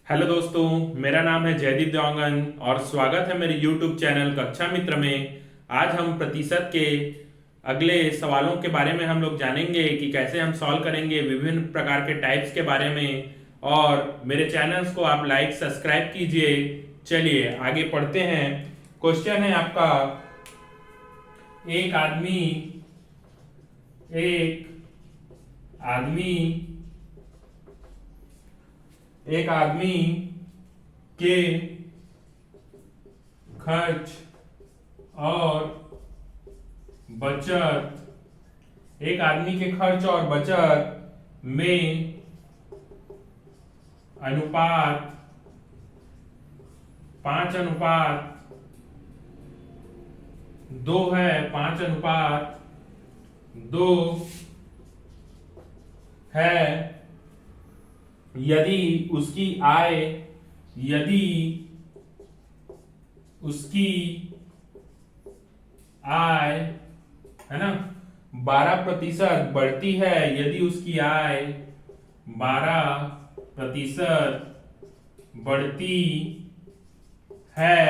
Hello दोस्तों, मेरा नाम है जयदीप देवांगन और स्वागत है मेरे YouTube चैनल कक्षा मित्र में। आज हम प्रतिशत के अगले सवालों के बारे में हम लोग जानेंगे कि कैसे हम सॉल्व करेंगे विभिन्न प्रकार के टाइप्स के बारे में। और मेरे चैनल्स को आप लाइक सब्सक्राइब कीजिए। चलिए आगे पढ़ते हैं। क्वेश्चन है आपका, एक आदमी एक आदमी एक आदमी के खर्च और बचत एक आदमी के खर्च और बचत में अनुपात 5:2 है। 5:2 है यदि उसकी आय है ना 12% बढ़ती है। यदि उसकी आय 12% बढ़ती है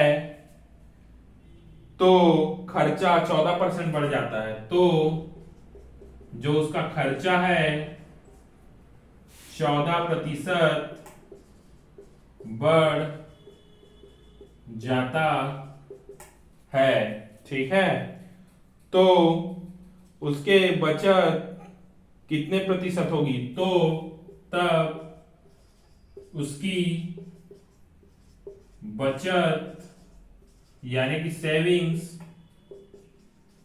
तो खर्चा 14% बढ़ जाता है। तो जो उसका खर्चा है 14% बढ़ जाता है। ठीक है, तो उसके बचत कितने प्रतिशत होगी? तो तब उसकी बचत यानी कि सेविंग्स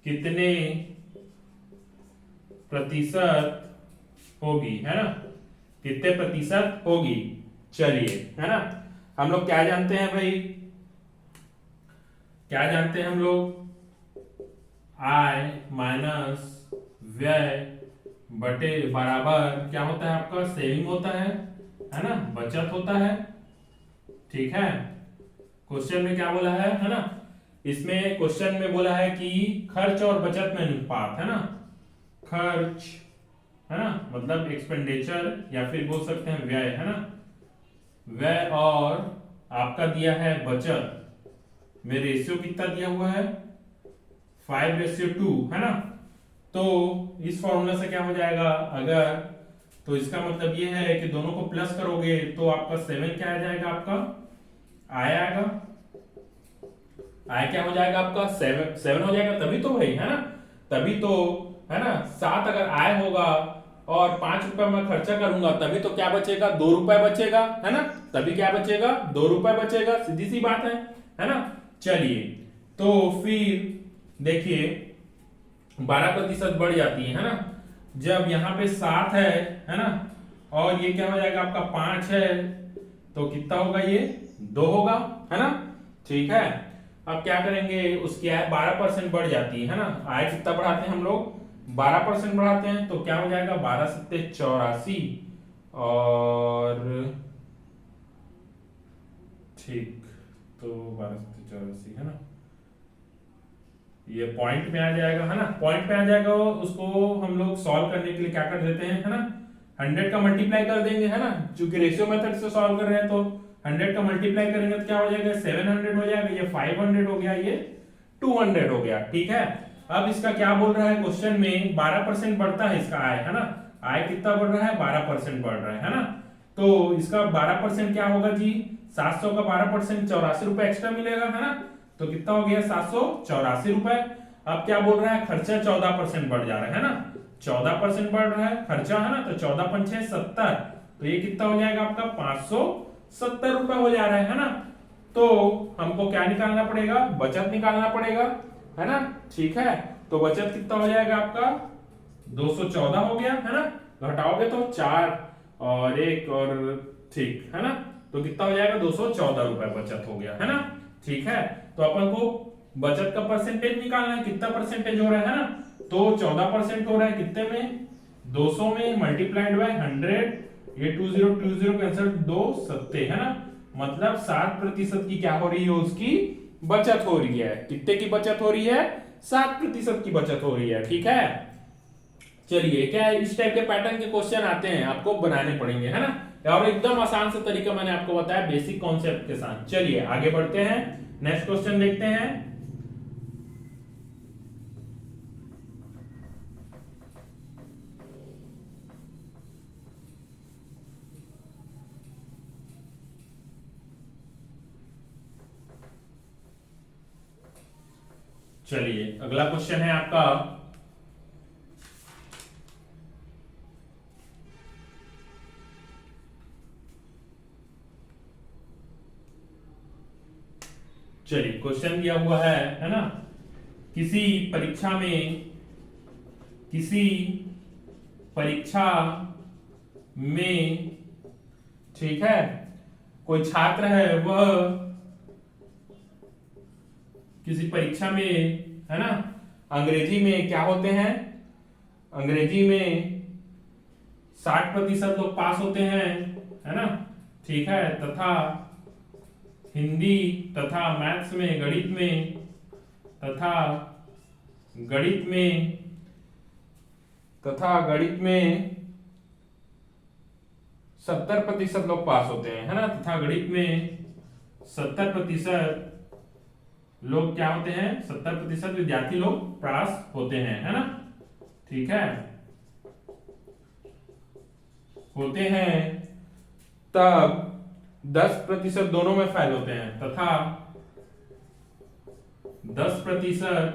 कितने प्रतिशत होगी, है ना? कितने प्रतिशत होगी? चलिए, है ना, हम लोग क्या जानते हैं भाई? क्या जानते हैं हम लोग? आय माइनस व्यय बटे बराबर क्या होता है आपका? सेविंग होता है ना, बचत होता है। ठीक है, क्वेश्चन में क्या बोला है ना? इसमें क्वेश्चन में बोला है कि खर्च और बचत में अनुपात, है ना? खर्च, है ना, मतलब एक्सपेंडिचर या फिर बोल सकते हैं व्यय, है ना? व्यय और आपका दिया है बचत में रेशियो कितना दिया हुआ है? 5:2, है ना? तो इस फॉर्मूला से क्या हो जाएगा अगर, तो इसका मतलब ये है कि दोनों को प्लस करोगे तो आपका 7 क्या आ जाएगा? आपका आय आएगा। आय क्या हो जाएगा आपका? 7 हो जाएगा। तभी तो भाई, है ना, तभी तो, है ना। 7 अगर आय होगा और 5 रुपए मैं खर्चा करूंगा तभी तो क्या बचेगा? 2 रुपए बचेगा, है ना? तभी क्या बचेगा? 2 रुपए बचेगा। सीधी सी बात है ना? चलिए, तो फिर देखिए 12% बढ़ जाती है ना? जब यहां पे 7 है ना, और ये क्या हो जाएगा आपका? 5 है, तो कितना होगा? ये 2 होगा, है ना? ठीक है, अब क्या करेंगे? उसकी आय 12% बढ़ जाती है ना? आय कितना बढ़ाते हैं हम लोग? 12% बढ़ाते हैं, तो क्या हो जाएगा? 12×7 = 84 और ठीक, तो 12×7 = 84, है ना? ये पॉइंट में आ जाएगा, है ना? पॉइंट में आ जाएगा। उसको हम लोग सॉल्व करने के लिए क्या कर देते हैं, है ना? 100 का मल्टीप्लाई कर देंगे, है ना? चूंकि रेशियो मेथड से सॉल्व कर रहे हैं तो 100 का मल्टीप्लाई करेंगे तो क्या हो जाएगा? 700 हो जाएगा। ये 500 हो गया, ये 200 हो गया। ठीक है, अब इसका क्या बोल रहा है क्वेश्चन में? 12% बढ़ता है इसका आय, है ना? आय कितना बढ़ रहा है? 12% बढ़ रहा है ना? तो इसका 12% क्या होगा जी? 700 का 12% 84 रुपए एक्स्ट्रा मिलेगा, है ना? तो कितना हो गया? 784 रुपए। अब क्या बोल रहा है? खर्चा 14% बढ़ जा रहा है ना? 14% बढ़ रहा है खर्चा, है ना? तो 14×5 = 70, तो ये कितना हो जाएगा आपका? 570 रुपए हो जा रहा है ना? तो हमको क्या निकालना पड़ेगा? बचत निकालना पड़ेगा, है ना? ठीक है, तो बचत कितना हो जाएगा आपका? 214 हो गया, है ना? घटाओगे तो 4 और 1 और ठीक, है ना? तो कितना हो जाएगा? 214 रुपए बचत हो गया, है ना? ठीक है, तो अपन को बचत का परसेंटेज निकालना है। कितना परसेंटेज हो रहा है ना? तो 14% हो रहा है। कितने में? 200 में मल्टीप्लाइड बाय 100। ये 20 कैंसिल, 2 सत्ते, है ना? मतलब 7% की क्या हो रही है? उसकी बचत हो रही है। कितने की बचत हो रही है? 7% की बचत हो रही है। ठीक है, चलिए, क्या है, इस टाइप के पैटर्न के क्वेश्चन आते हैं, आपको बनाने पड़ेंगे, है ना, और एकदम आसान से तरीका मैंने आपको बताया बेसिक कॉन्सेप्ट के साथ। चलिए आगे बढ़ते हैं, नेक्स्ट क्वेश्चन देखते हैं। चलिए अगला क्वेश्चन है आपका, चलिए क्वेश्चन दिया हुआ है ना, किसी परीक्षा में, किसी परीक्षा में, ठीक है, कोई छात्र है, वह किसी परीक्षा में, है ना, अंग्रेजी में क्या होते हैं, अंग्रेजी में 60% लोग पास होते हैं, है ना, ठीक है, तथा हिंदी तथा मैथ्स में, गणित में, तथा गणित में, तथा गणित में 70% लोग पास होते हैं, है ना, तथा गणित में 70% लोग क्या होते हैं, 70% विद्यार्थी लोग पास होते हैं, है ना, ठीक है, होते हैं, तब 10% दोनों में फेल होते हैं, तथा 10%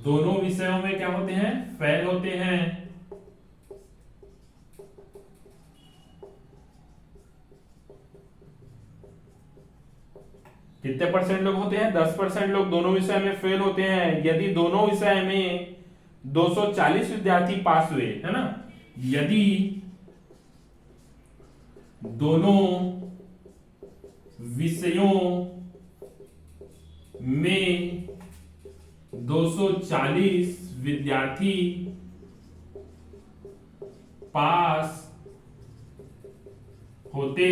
दोनों विषयों में क्या होते हैं, फेल होते हैं। कितने परसेंट लोग होते हैं, 10% लोग दोनों विषय में फेल होते हैं यदि दोनों विषय में 240 विद्यार्थी पास हुए, है ना, यदि दोनों विषयों में 240 विद्यार्थी पास होते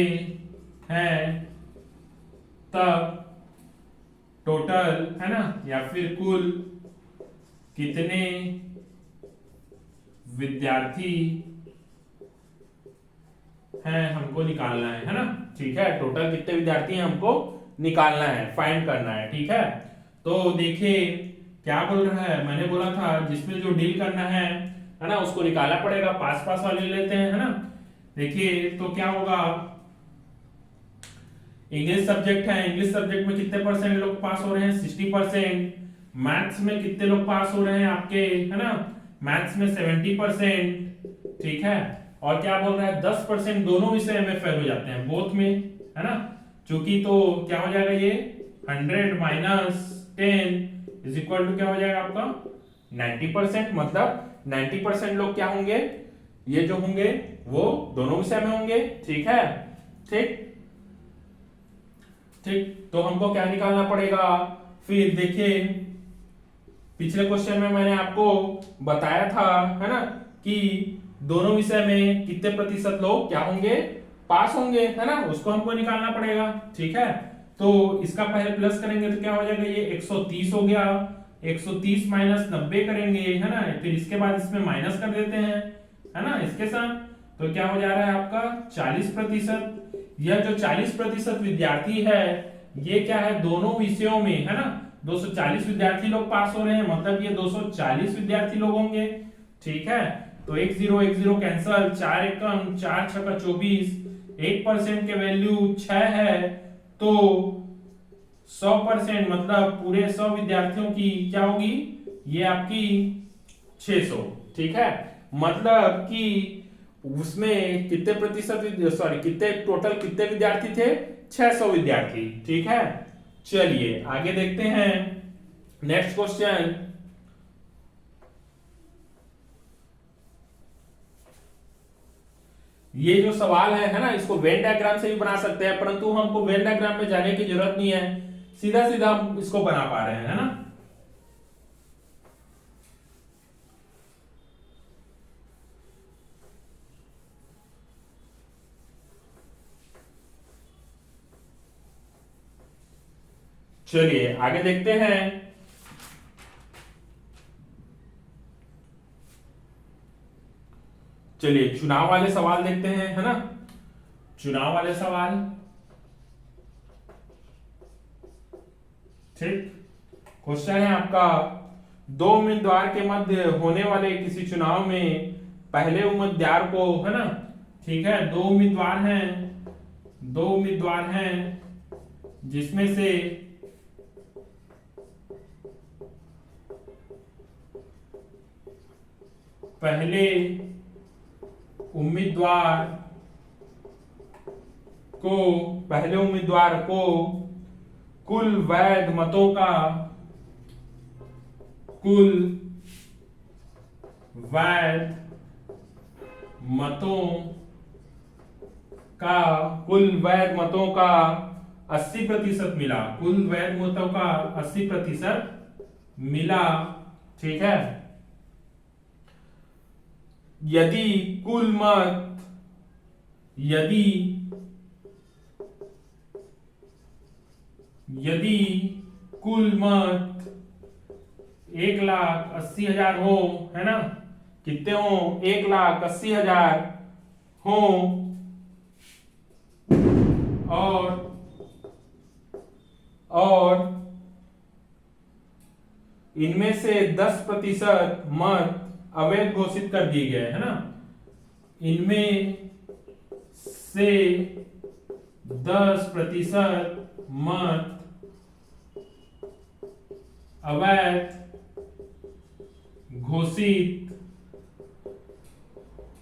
हैं, तब टोटल, है ना, या फिर कुल कितने विद्यार्थी हैं हमको निकालना है ना, ठीक है, टोटल कितने विद्यार्थी हैं हमको निकालना है, फाइंड करना है, ठीक है। तो देखिए क्या बोल रहा है, मैंने बोला था जिसमें जो डील करना है ना, उसको निकालना पड़ेगा, पास पास वाले लेते हैं, है ना। देखिए तो क्या होगा, इंग्लिश सब्जेक्ट है, इंग्लिश सब्जेक्ट में कितने परसेंट लोग पास हो रहे हैं, 60%। मैथ्स में कितने लोग पास हो रहे हैं आपके, है ना, मैथ्स में 70%, ठीक है, और क्या बोल रहा है, 10% दोनों विषय में फेल हो जाते हैं, बोथ में, है ना, चूंकि तो क्या हो जाएगा ये 100 - 10 इज इक्वल टू क्या हो जाएगा आपका 90%, मतलब 90% लोग क्या होंगे, ये जो होंगे वो दोनों विषय में होंगे, ठीक है, ठीक ठीक। तो हमको क्या निकालना पड़ेगा, फिर देखिए पिछले क्वेश्चन में मैंने आपको बताया था, है ना, कि दोनों विषय में कितने प्रतिशत लोग क्या होंगे, पास होंगे, है ना, उसको हमको निकालना पड़ेगा, ठीक है। तो इसका पहले प्लस करेंगे तो क्या हो जाएगा, ये 130 हो गया, 130 माइनस 90 करेंगे, है ना, फिर इसके बाद इसमें माइनस कर देते हैं, है ना, इसके साथ, तो क्या हो जा रहा है आपका 40%। यह जो 40% विद्यार्थी है, ये क्या है, दोनों विषयों में, है ना, 240 विद्यार्थी लोग पास हो रहे हैं, मतलब ये 240 विद्यार्थी लोग होंगे, ठीक है। तो 1 0 1 0 कैंसल, 4 एकम 4 6 का 24, 1% के वैल्यू 6 है, तो 100% मतलब पूरे 100 विद्यार्थियों की क्या होगी, ये आपकी 600, ठीक है, मतलब कि उसमें कितने प्रतिशत, सॉरी कितने टोटल कितने विद्यार्थी थे, 600 विद्यार्थी, ठीक है। चलिए आगे देखते हैं नेक्स्ट क्वेश्चन। ये जो सवाल है ना, इसको वेन डायग्राम से भी बना सकते हैं, परंतु हमको वेन डायग्राम में जाने की जरूरत नहीं है, सीधा सीधा हम इसको बना पा रहे हैं, है ना। चलिए आगे देखते हैं। चलिए चुनाव वाले सवाल देखते हैं, है ना। चुनाव वाले सवाल, ठीक। क्वेश्चन है आपका, दो उम्मीदवार के मध्य होने वाले किसी चुनाव में पहले उम्मीदवार को, है ना, ठीक है, दो उम्मीदवार हैं जिसमें से पहले उम्मीदवार को कुल वैध मतों का कुल वैध मतों का 80% मिला, कुल वैध मतों का 80% मिला, ठीक है। यदि कुल मत 1,80,000 हो, है ना, कितने हो, 1,80,000 हो, और इनमें से 10% मत अवैध घोषित कर दिए गए, है ना, इनमें से 10% मत अवैध घोषित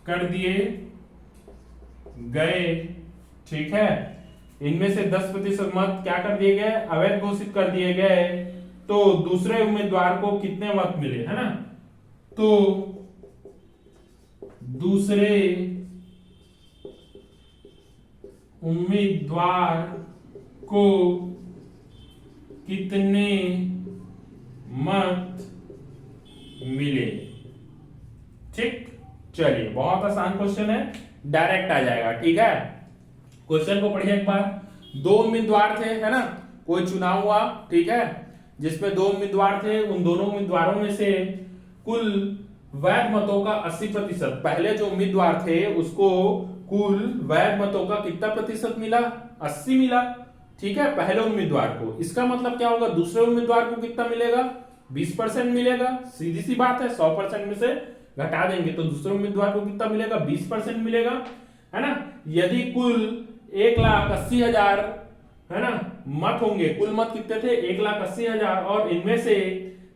कर दिए गए, ठीक है। इनमें से 10% मत क्या कर दिए गए, अवैध घोषित कर दिए गए, तो दूसरे उम्मीदवार को कितने मत मिले, है ना, तो दूसरे उम्मीदवार को कितने मत मिले, ठीक। चलिए बहुत आसान क्वेश्चन है, डायरेक्ट आ जाएगा, ठीक है। क्वेश्चन को पढ़िए एक बार। दो उम्मीदवार थे, है ना, कोई चुनाव हुआ, ठीक है, जिसमें दो उम्मीदवार थे, उन दोनों उम्मीदवारों में से कुल वैध मतों का 80%, पहले जो उम्मीदवार थे उसको कुल वैध मतों का कितना प्रतिशत मिला, 80 मिला, ठीक है, पहले उम्मीदवार को। इसका मतलब क्या होगा, दूसरे उम्मीदवार को कितना मिलेगा, 20% मिलेगा, सीधी सी बात है, 100% में से घटा देंगे तो दूसरे उम्मीदवार को कितना मिलेगा, 20% मिलेगा, है ना। यदि कुल 1,80,000, है ना, मत होंगे, कुल मत कितने थे, 1,80,000, और इनमें से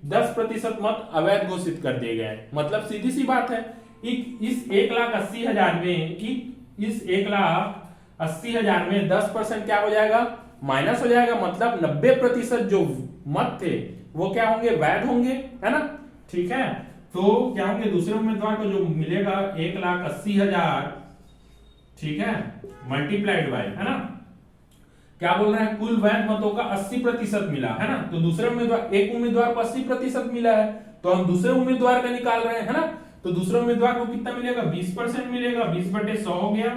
10% मत अवैध घोषित कर दिए गए, मतलब सीधी सी बात है, इस 1,80,000 में, इस 1,80,000 में 10% क्या हो जाएगा, माइनस हो जाएगा, मतलब 90% जो मत थे वो क्या होंगे, वैध होंगे, है ना, ठीक है। तो क्या होंगे, दूसरे उम्मीदवार को जो मिलेगा 1,80,000, ठीक है, मल्टीप्लाइड बाय, है ना, क्या बोल रहे हैं, कुल वैध मतों का 80% मिला, है ना, तो दूसरे उम्मीदवार, एक उम्मीदवार को 80% मिला है, तो हम दूसरे उम्मीदवार का निकाल रहे हैं, है ना, तो दूसरे उम्मीदवार को कितना मिलेगा, 20% मिलेगा, 20/100 हो गया,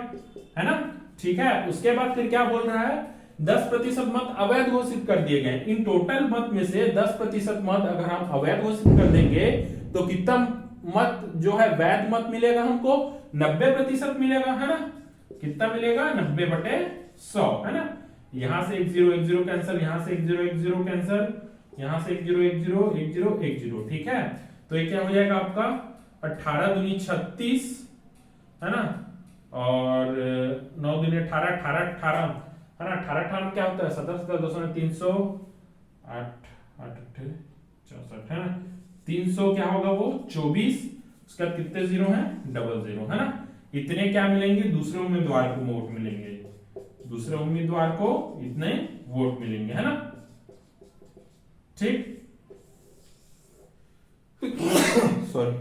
है ना, ठीक है। उसके बाद फिर क्या बोल रहा है, 10% मत अवैध घोषित कर दिए गए, इन टोटल मत में से 10% मत अगर हम अवैध घोषित कर देंगे तो कितना मत जो है वैध मत मिलेगा, हमको 90% मिलेगा, है ना, कितना मिलेगा, 90/100, है ना। यहां से 1 0 कैंसिल, यहां से 1 0 कैंसिल, यहां से 1 0 1 0, ठीक है। तो ये क्या हो जाएगा आपका 18 दूनी 36, है ना, और 9 दूनी 18, 18 18, है ना, 18 18 क्या होता है, 17 17 200 300, 8 8 64, है ना, 300 क्या होगा वो 24, उसके बाद कितने जीरो हैं, डबल जीरो, है ना। इतने क्या मिलेंगे, दूसरे उम्मीदवार को वोट मिलेंगे, दूसरे उम्मीदवार को इतने वोट मिलेंगे, है ना, ठीक। सॉरी,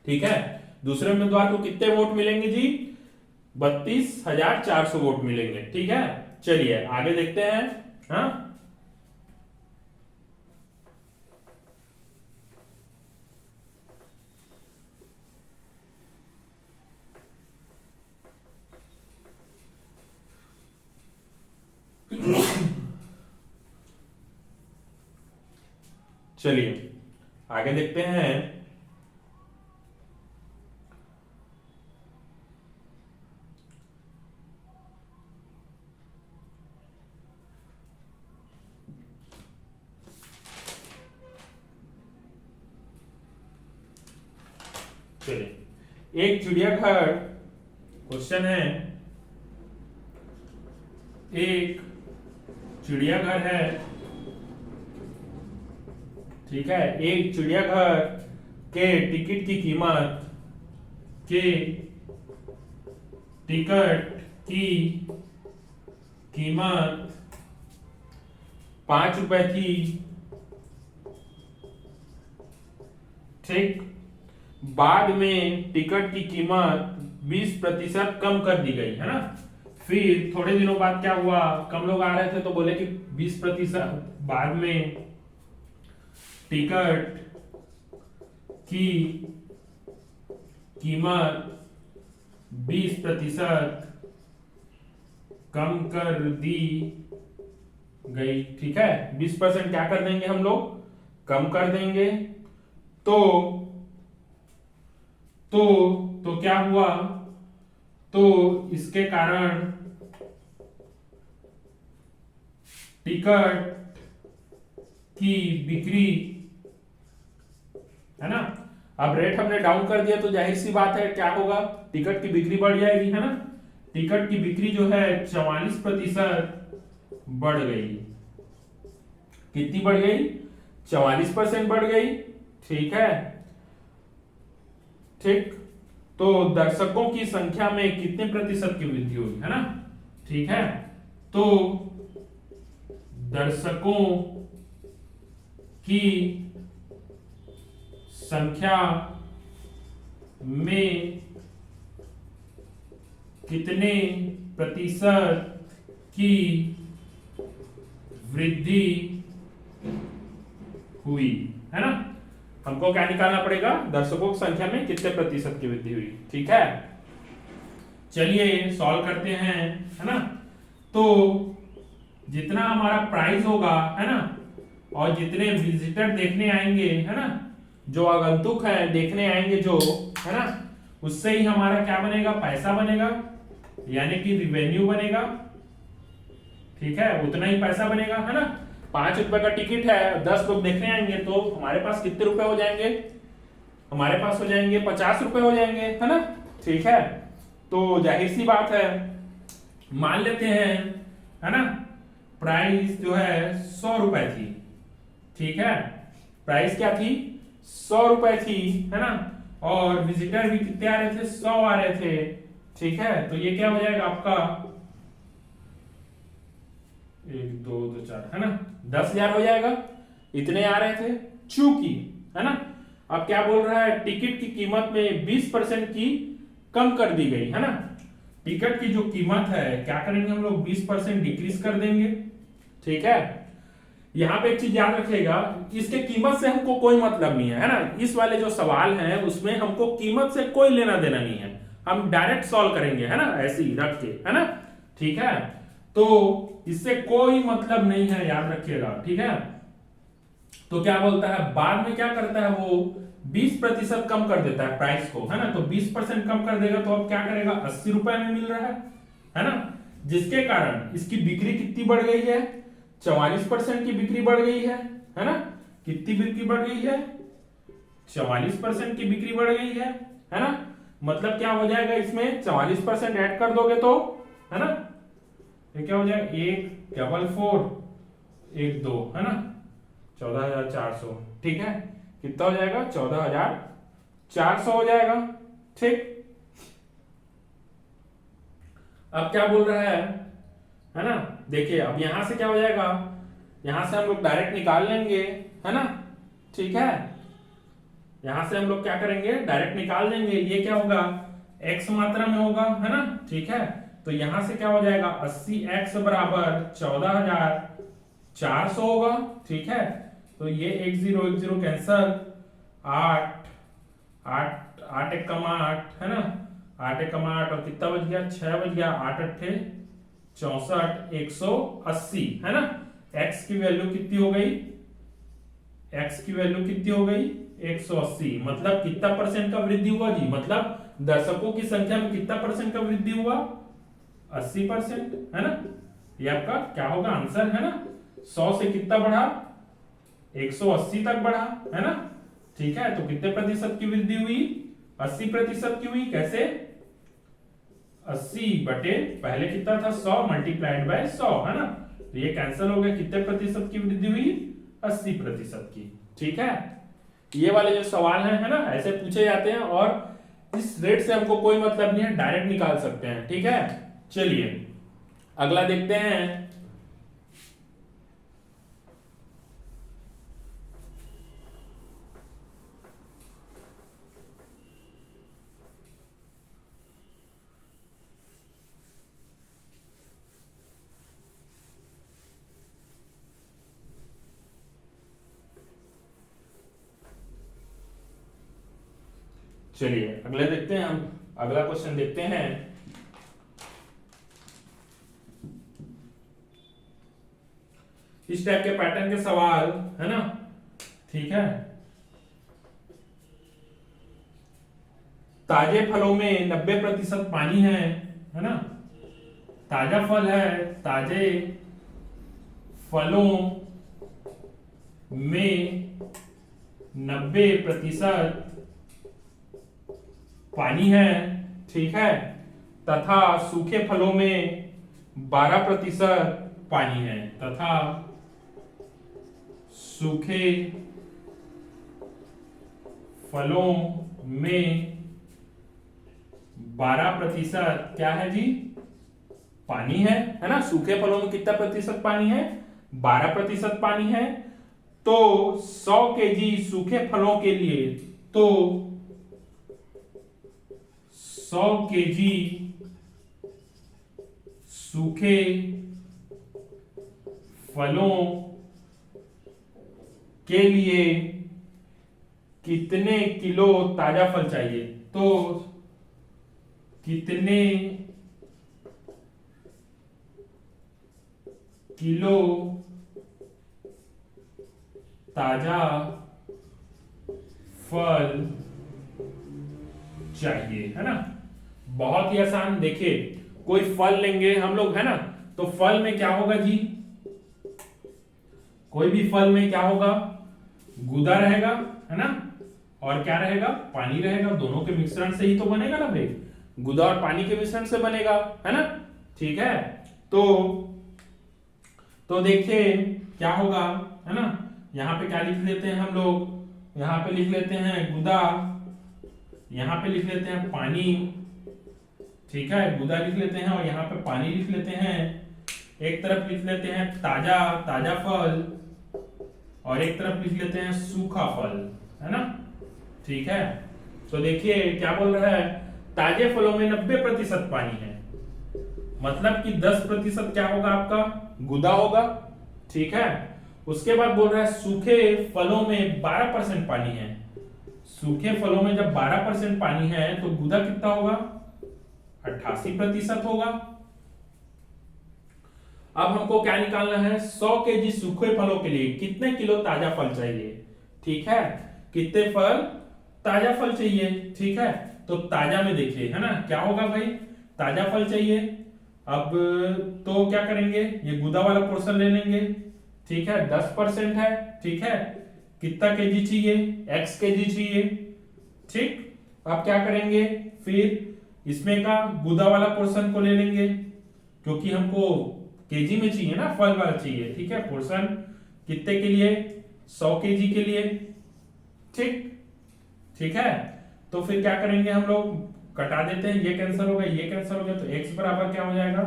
ठीक है, दूसरे उम्मीदवार को कितने वोट मिलेंगे जी, 32,400 वोट मिलेंगे, ठीक है। चलिए आगे देखते हैं, हाँ, चलिए आगे देखते हैं। चलिए, एक चिड़ियाघर, क्वेश्चन है, एक चिड़ियाघर है, ठीक है, एक चिड़ियाघर के टिकट की कीमत, के टिकट की कीमत 5 रुपए थी, ठीक। बाद में टिकट की कीमत 20% कम कर दी गई, है ना। फिर थोड़े दिनों बाद क्या हुआ, कम लोग आ रहे थे तो बोले कि 20%, बाद में टिकट की कीमत 20% कम कर दी गई, ठीक है। 20% क्या कर देंगे हम लोग, कम कर देंगे। तो क्या हुआ, तो इसके कारण टिकट की बिक्री, है ना। अब रेट हमने डाउन कर दिया तो जाहिर सी बात है क्या होगा, टिकट की बिक्री बढ़ जाएगी, है ना। टिकट की बिक्री जो है 44% बढ़ गई। कितनी बढ़ गई, 44% बढ़ गई, ठीक है, ठीक। तो दर्शकों की संख्या में कितने प्रतिशत की वृद्धि होगी, है ना, ठीक है। तो दर्शकों की संख्या में कितने प्रतिशत की वृद्धि हुई, है ना। हमको क्या निकालना पड़ेगा, दर्शकों की संख्या में कितने प्रतिशत की वृद्धि हुई, ठीक है। चलिए सॉल्व करते हैं, है ना। तो जितना हमारा प्राइस होगा, है ना, और जितने विजिटर देखने आएंगे, है ना, जो आगंतुक है देखने आएंगे जो, है ना, उससे ही हमारा क्या बनेगा, पैसा बनेगा, यानी कि रिवेन्यू बनेगा, ठीक है। उतना ही पैसा बनेगा, है ना। 5 रुपए का टिकट है, 10 लोग देखने आएंगे तो हमारे पास कितने रुपए हो जाएंगे, हमारे पास हो जाएंगे 50 रुपए हो जाएंगे, है ना, ठीक है। तो जाहिर सी बात है, मान लेते हैं, है ना, प्राइस जो है 100 रुपए थी, ठीक है। प्राइस क्या थी, 100 रुपए थी, है ना, और विजिटर भी कितने आ रहे थे, 100 आ रहे थे, ठीक है। तो ये क्या हो जाएगा आपका, 1 2 2 4, है ना, 10,000 हो जाएगा, इतने आ रहे थे चूंकि, है ना। अब क्या बोल रहा है, टिकट की कीमत में 20% की कम कर दी गई, है ना। टिकट की जो कीमत है क्या करेंगे हम लोग, 20% डिक्रीज कर देंगे, ठीक है। यहां पे एक चीज याद रखिएगा, इसके कीमत से हमको कोई मतलब नहीं है ना। इस वाले जो सवाल है उसमें हमको कीमत से कोई लेना देना नहीं है, हम डायरेक्ट सॉल्व करेंगे, है ना, ऐसे ही रख के, है ना, ठीक है। तो इससे कोई मतलब नहीं है, याद रखिएगा, ठीक है। तो क्या बोलता है, बाद में क्या करता है वो, 20% कम कर देता है प्राइस को, है ना। तो 20% कम कर देगा तो अब क्या करेगा, 80 रुपए में मिल रहा है ना। जिसके कारण इसकी बिक्री कितनी बढ़ गई है, 44% की बिक्री बढ़ गई है ना। कितनी बिक्री बढ़ गई है, 44% की बिक्री बढ़ गई है ना। मतलब क्या हो जाएगा, इसमें 44% ऐड कर दोगे तो, है ना, ये क्या हो जाएगा, 144 1 2, है ना, 14,400, ठीक है। कितना हो जाएगा, 14,400 हो जाएगा, ठीक। अब क्या बोल रहा है ना, देखिए अब यहां से क्या हो जाएगा, यहां से हम लोग डायरेक्ट निकाल लेंगे, है ना, ठीक है। यहां से हम लोग क्या करेंगे, डायरेक्ट निकाल देंगे, ये क्या होगा, x मात्रा में होगा, है ना, ठीक है। तो यहां से क्या हो जाएगा, 80x बराबर 14,400 होगा, ठीक है। तो ये 1 0 1 0 कैंसल, 8 8 8 1 8, है ना, 8 1 8, और कितना बच गया, 6 बच गया, 8 8 64, 180, है ना। x की वैल्यू कितनी हो गई, x की वैल्यू कितनी हो गई, 180। मतलब कितना परसेंट का वृद्धि हुआ जी, मतलब दर्शकों की संख्या में कितना परसेंट का वृद्धि हुआ, 80%, है ना। ये आपका क्या होगा आंसर, है ना। 100 से कितना बढ़ा, 180 तक बढ़ा, है ना, ठीक है। तो कितने प्रतिशत की वृद्धि हुई, 80% की हुई कैसे? 80 बटे पहले कितना था 100 मल्टीप्लाइड बाय 100 है ना, तो ये कैंसिल हो गया। कितने प्रतिशत की वृद्धि हुई? 80% की। ठीक है, ये वाले जो सवाल है ना, ऐसे पूछे जाते हैं और इस रेट से हमको कोई मतलब नहीं है, डायरेक्ट निकाल सकते हैं। ठीक है, चलिए अगला देखते हैं। चलिए अगले देखते हैं, हम अगला क्वेश्चन देखते हैं। इस टाइप के पैटर्न के सवाल है ना। ठीक है, ताजे फलों में 90% पानी है ना। ताजा फल है, ताजे फलों में 90% पानी है। ठीक है, तथा सूखे फलों में 12% पानी है, तथा सूखे फलों में 12% क्या है जी? पानी है ना। सूखे फलों में कितना प्रतिशत पानी है? 12% पानी है। तो 100 केजी सूखे फलों के लिए, तो 100 केजी सूखे फलों के लिए कितने किलो ताजा फल चाहिए? तो कितने किलो ताजा फल चाहिए, है ना। बहुत ही आसान। देखिए कोई फल लेंगे हम लोग, है ना, तो फल में क्या होगा जी? कोई भी फल में क्या होगा? गुदा रहेगा, है ना, और क्या रहेगा? पानी रहेगा। दोनों के मिश्रण से ही तो बनेगा ना भाई, गुदा और पानी के मिश्रण से बनेगा, है ना। ठीक है, तो देखिए क्या होगा, है ना। यहां पे क्या लिख लेते हैं हम लोग? यहां पे लिख लेते हैं गुदा, यहां पे लिख लेते हैं पानी। ठीक है, गुदा लिख लेते हैं और यहां पे पानी लिख लेते हैं। एक तरफ लिख लेते हैं ताजा ताजा फल और एक तरफ लिख लेते हैं सूखा फल, है ना। ठीक है, तो देखिए क्या बोल रहा है? ताजे फलों में 90% पानी है, मतलब कि 10% क्या होगा आपका? गुदा होगा। ठीक है, उसके बाद बोल रहा है सूखे फलों में 12% पानी है। सूखे फलों में जब 12% पानी है तो गुदा कितना होगा? 88% होगा। अब हमको क्या निकालना है? 100 केजी सूखे फलों के लिए कितने किलो ताजा फल चाहिए? ठीक है, कितने फल? ताजा फल चाहिए। ठीक है, तो ताजा में देखिए, है ना, क्या होगा भाई? ताजा फल चाहिए। अब तो क्या करेंगे? ये गुदा वाला पोर्शन ले लेंगे। ठीक है, 10% है। ठीक है, कितना केजी चाहिए? x केजी चाहिए। ठीक, अब क्या करेंगे? फिर इसमें का गुदा वाला पोर्शन को ले लेंगे, क्योंकि हमको केजी में चाहिए ना, फल वाला चाहिए। ठीक है, पोर्शन कितने के लिए? 100 केजी के लिए। ठीक, ठीक है, तो फिर क्या करेंगे हम लोग? कटा देते हैं, ये कैंसिल हो गया, ये कैंसिल हो गया, तो x बराबर क्या हो जाएगा?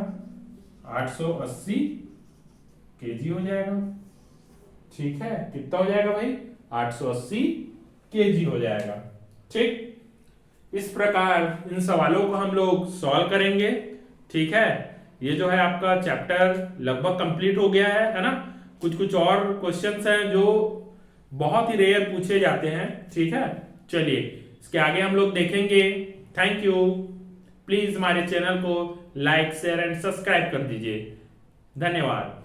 880 केजी हो जाएगा। ठीक है, कितना हो जाएगा भाई? 880 केजी हो जाएगा। ठीक, इस प्रकार इन सवालों को हम लोग सॉल्व करेंगे। ठीक है, ये जो है आपका चैप्टर लगभग कंप्लीट हो गया है ना। कुछ कुछ और क्वेश्चंस हैं जो बहुत ही रेयर पूछे जाते हैं। ठीक है, चलिए इसके आगे हम लोग देखेंगे। Thank you. प्लीज हमारे चैनल को लाइक शेयर एंड सब्सक्राइब कर दीजिए। धन्यवाद।